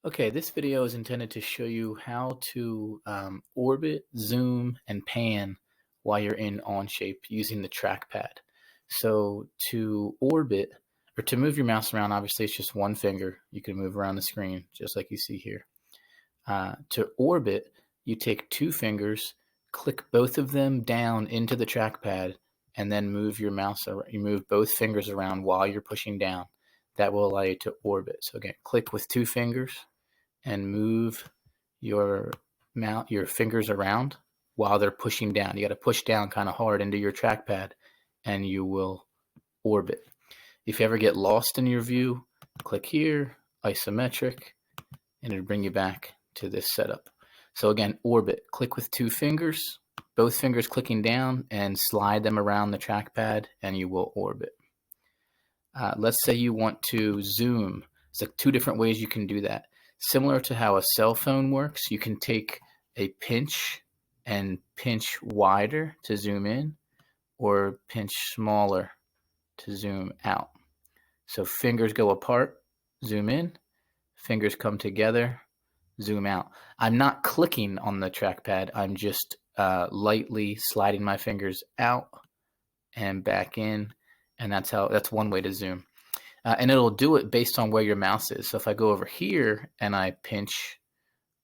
Okay, this video is intended to show you how to orbit, zoom, and pan while you're in Onshape using the trackpad. So to orbit, or to move your mouse around, obviously it's just one finger. You can move around the screen just like you see here. To orbit, you take two fingers, click both of them down into the trackpad, and then move your mouse around. You move both fingers around while you're pushing down. That will allow you to orbit. So again, click with two fingers and move your fingers around while they're pushing down. You got to push down kind of hard into your trackpad and you will orbit. If you ever get lost in your view, click here, isometric, and it'll bring you back to this setup. So again, orbit, click with two fingers, both fingers clicking down, and slide them around the trackpad and you will orbit. Let's say you want to zoom. There's two different ways you can do that. Similar to how a cell phone works, you can take a pinch and pinch wider to zoom in, or pinch smaller to zoom out. So fingers go apart, zoom in, fingers come together, zoom out. I'm not clicking on the trackpad, I'm just lightly sliding my fingers out and back in, and that's one way to zoom. And it'll do it based on where your mouse is. So if I go over here and I pinch,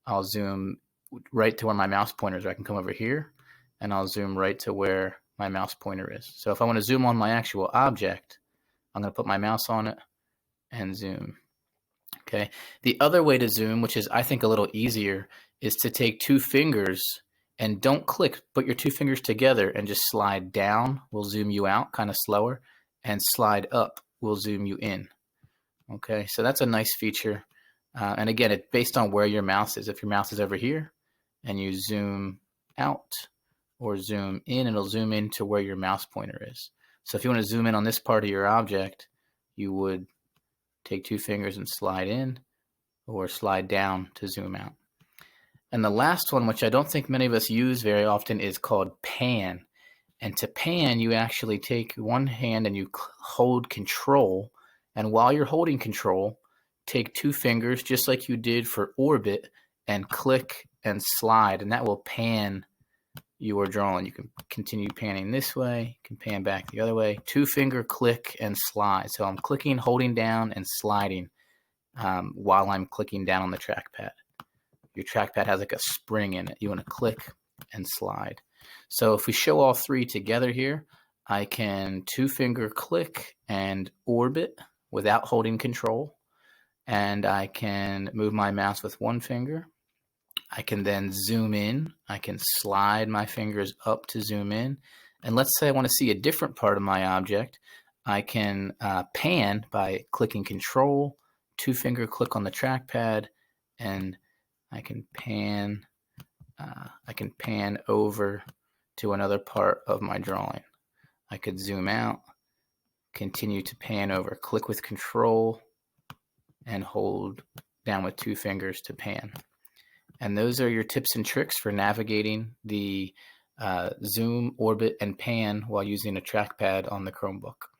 I'll zoom right to where my mouse pointer is. I can come over here and I'll zoom right to where my mouse pointer is. So if I want to zoom on my actual object, I'm going to put my mouse on it and zoom. Okay. The other way to zoom, which is I think a little easier, is to take two fingers and don't click, put your two fingers together and just slide down. Will zoom you out kind of slower, and slide up will zoom you in. Okay, so that's a nice feature. And again, it's based on where your mouse is. If your mouse is over here and you zoom out or zoom in, it'll zoom into where your mouse pointer is. So if you want to zoom in on this part of your object, you would take two fingers and slide in or slide down to zoom out. And the last one, which I don't think many of us use very often, is called pan. And to pan, you actually take one hand and you hold control. And while you're holding control, take two fingers, just like you did for orbit, and click and slide. And that will pan your drawing. You can continue panning this way, you can pan back the other way. Two finger click and slide. So I'm clicking, holding down, and sliding while I'm clicking down on the trackpad. Your trackpad has like a spring in it. You want to click and slide. So if we show all three together here, I can two finger click and orbit without holding control. And I can move my mouse with one finger. I can then zoom in. I can slide my fingers up to zoom in. And let's say I want to see a different part of my object. I can pan by clicking control, two finger click on the trackpad, and I can pan over to another part of my drawing. I could zoom out, continue to pan over, click with control, and hold down with two fingers to pan. And those are your tips and tricks for navigating the zoom, orbit, and pan while using a trackpad on the Chromebook.